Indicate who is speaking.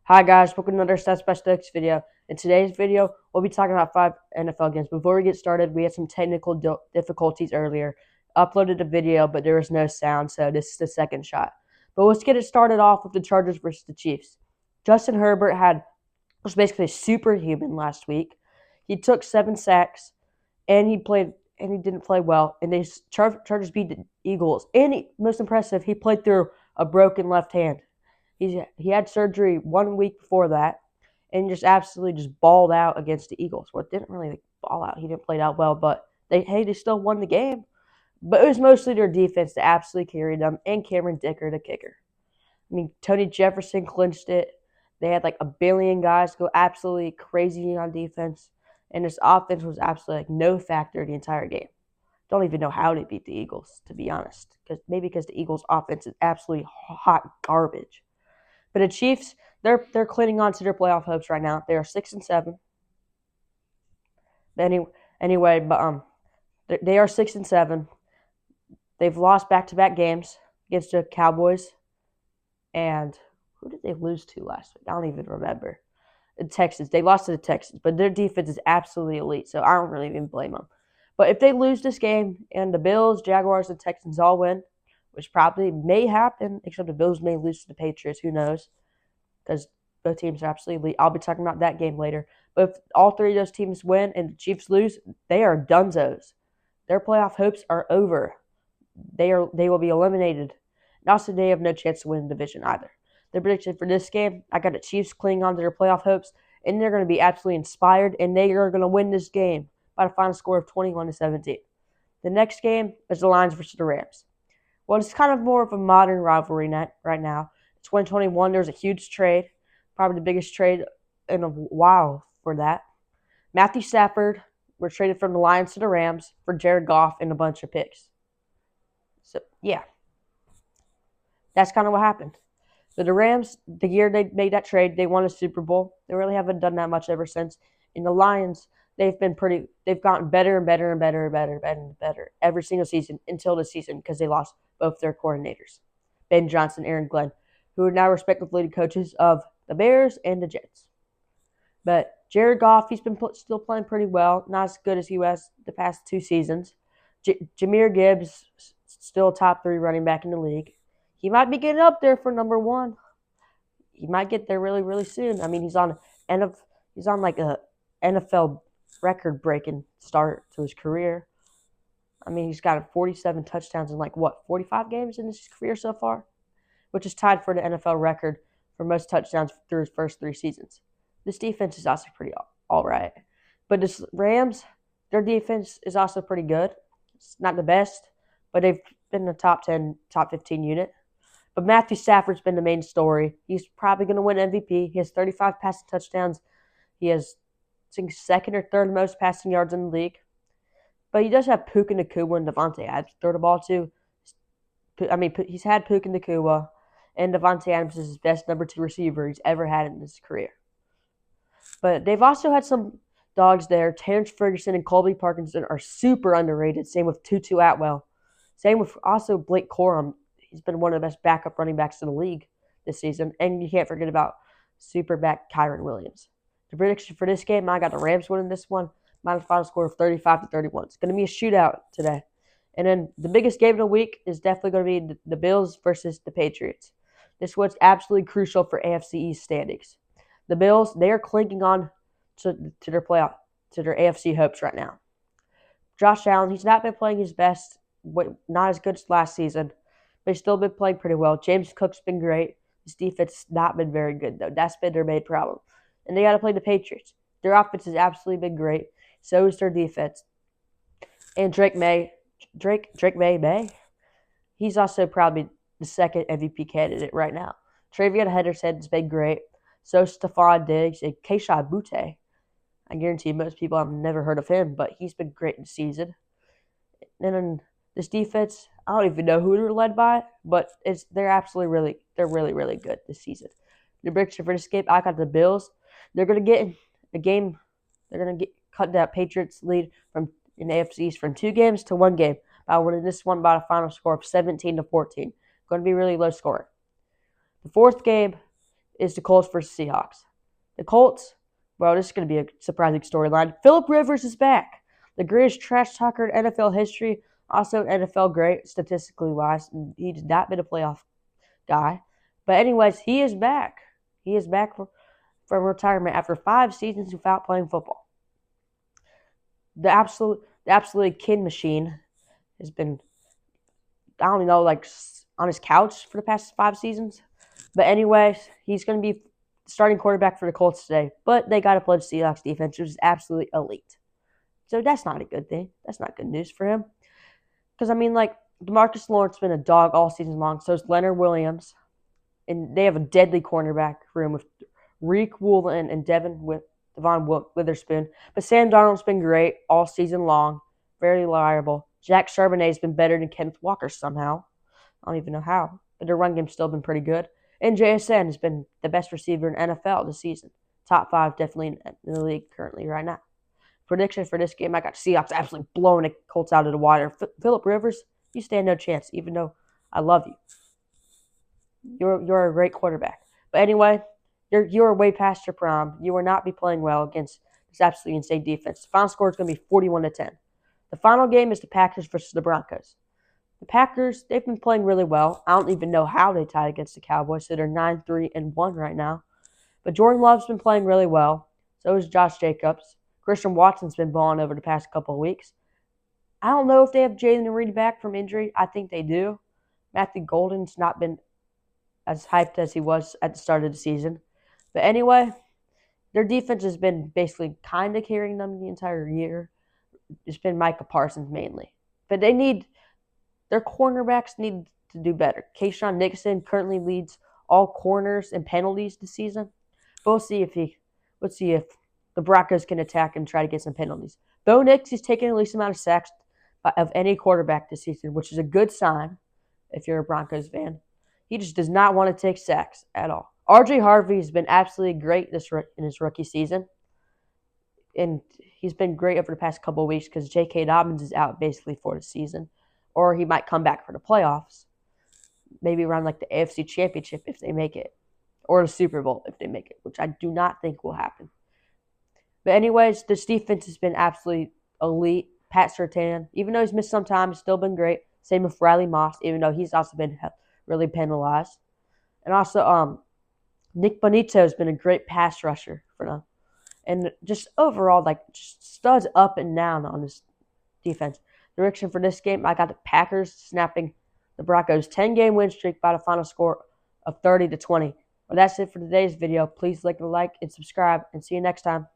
Speaker 1: Hi guys, welcome to another Stats by Stokes video. In today's video, we'll be talking about 5 NFL games. Before we get started, we had some technical difficulties earlier. Uploaded a video, but there was no sound, so this is the second shot. But let's get it started off with the Chargers versus the Chiefs. Justin Herbert was basically superhuman last week. He took 7 sacks, and he didn't play well. And the Chargers beat the Eagles. And most impressive, he played through a broken left hand. He had surgery 1 week before that, and just absolutely just balled out against the Eagles. Well, it didn't really ball out. He didn't play out well, but they still won the game. But it was mostly their defense that absolutely carried them, and Cameron Dicker, the kicker. I mean, Tony Jefferson clinched it. They had like a billion guys go absolutely crazy on defense, and this offense was absolutely like no factor the entire game. Don't even know how they beat the Eagles, to be honest, because the Eagles' offense is absolutely hot garbage. But the Chiefs, they're clinging on to their playoff hopes right now. They are 6-7. Anyway, but they are 6-7. They've lost back-to-back games against the Cowboys, and who did they lose to last week? I don't even remember. The Texans. They lost to the Texans, but their defense is absolutely elite, so I don't really even blame them. But if they lose this game and the Bills, Jaguars, and Texans all win, which probably may happen, except the Bills may lose to the Patriots. Who knows? Because both teams are absolutely elite. I'll be talking about that game later. But if all three of those teams win and the Chiefs lose, they are dunzos. Their playoff hopes are over. They will be eliminated. And also, they have no chance to win the division either. The prediction for this game, I got the Chiefs clinging on to their playoff hopes, and they're going to be absolutely inspired, and they are going to win this game by a final score of 21-17. The next game is the Lions versus the Rams. Well, it's kind of more of a modern rivalry right now. 2021, there was a huge trade, probably the biggest trade in a while for that. Matthew Stafford was traded from the Lions to the Rams for Jared Goff and a bunch of picks. So, yeah, that's kind of what happened. But the Rams, the year they made that trade, they won a Super Bowl. They really haven't done that much ever since. And the Lions, they've gotten better and better and better and better and better every single season until this season because they lost both their coordinators, Ben Johnson, Aaron Glenn, who are now respectively the coaches of the Bears and the Jets. But Jared Goff, he's been still playing pretty well, not as good as he was the past 2 seasons. Jahmyr Gibbs, still a top 3 running back in the league. He might be getting up there for number 1. He might get there really, really soon. I mean, he's on like a NFL record-breaking start to his career. I mean, he's got 47 touchdowns in 45 games in his career so far, which is tied for the NFL record for most touchdowns through his first 3 seasons. This defense is also pretty all right. But this Rams, their defense is also pretty good. It's not the best, but they've been the top 10, top 15 unit. But Matthew Stafford's been the main story. He's probably going to win MVP. He has 35 passing touchdowns. He has, I think, second or third most passing yards in the league. But he does have Puka Nacua and Davante Adams to throw the ball to. I mean, he's had Puka Nacua, and Davante Adams is his best number 2 receiver he's ever had in his career. But they've also had some dogs there. Terrence Ferguson and Colby Parkinson are super underrated. Same with Tutu Atwell. Same with also Blake Corum. He's been one of the best backup running backs in the league this season. And you can't forget about super back Kyren Williams. The prediction for this game, I got the Rams winning this one. My final score of 35-31. It's going to be a shootout today. And then the biggest game of the week is definitely going to be the Bills versus the Patriots. This one's absolutely crucial for AFC East standings. The Bills, they are clinging on to their AFC hopes right now. Josh Allen, he's not been playing his best, not as good as last season, but he's still been playing pretty well. James Cook's been great. His defense has not been very good, though. That's been their main problem. And they got to play the Patriots. Their offense has absolutely been great. So is their defense. And Drake May, he's also probably the second MVP candidate right now. Travion Henderson has been great. So Stephon Diggs and Kayshon Boutte. I guarantee most people have never heard of him, but he's been great this season. And then this defense, I don't even know who they're led by, but they're really, really good this season. The prediction for this game, I got the Bills. They're going to get a game. They're going to cut that Patriots lead in the AFC East from 2 games to 1 game by winning this one by a final score of 17-14. Going to be really low scoring. The fourth game is the Colts versus Seahawks. The Colts, well, this is going to be a surprising storyline. Philip Rivers is back. The greatest trash talker in NFL history, also an NFL great statistically wise. He's not been a playoff guy. But anyways, he is back. He is back from retirement after 5 seasons without playing football. The absolute kid machine has been, I don't know, like on his couch for the past 5 seasons. But anyways, he's going to be starting quarterback for the Colts today. But they got to play the Seahawks defense, which is absolutely elite. So that's not a good thing. That's not good news for him. Because, I mean, like, DeMarcus Lawrence has been a dog all season long. So is Leonard Williams. And they have a deadly cornerback room with Reek Woolen and Devon Witherspoon. But Sam Darnold's been great all season long. Very reliable. Jack Charbonnet's been better than Kenneth Walker somehow. I don't even know how. But their run game's still been pretty good. And JSN has been the best receiver in NFL this season. Top 5 definitely in the league currently right now. Prediction for this game, I got Seahawks absolutely blowing the Colts out of the water. Philip Rivers, you stand no chance, even though I love you. You're a great quarterback. But anyway, you're way past your prime. You will not be playing well against this absolutely insane defense. The final score is going to be 41-10. The final game is the Packers versus the Broncos. The Packers, they've been playing really well. I don't even know how they tied against the Cowboys, so they're 9-3-1 right now. But Jordan Love's been playing really well. So is Josh Jacobs. Christian Watson's been balling over the past couple of weeks. I don't know if they have Jalen Reed back from injury. I think they do. Matthew Golden's not been as hyped as he was at the start of the season. But anyway, their defense has been basically kind of carrying them the entire year. It's been Micah Parsons mainly. But their cornerbacks need to do better. Keyshawn Nixon currently leads all corners and penalties this season. But let's see if the Broncos can attack and try to get some penalties. Bo Nix is taking the least amount of sacks of any quarterback this season, which is a good sign if you're a Broncos fan. He just does not want to take sacks at all. RJ Harvey has been absolutely great in his rookie season. And he's been great over the past couple of weeks because J.K. Dobbins is out basically for the season. Or he might come back for the playoffs. Maybe around like the AFC Championship if they make it. Or the Super Bowl if they make it, which I do not think will happen. But anyways, this defense has been absolutely elite. Pat Surtain, even though he's missed some time, has still been great. Same with Riley Moss, even though he's also been really penalized. And also, Nick Bonito has been a great pass rusher for them. And just overall, like, just studs up and down on this defense. Direction for this game, I got the Packers snapping the Broncos' 10-game win streak by the final score of 30-20. Well, that's it for today's video. Please like and subscribe, and see you next time.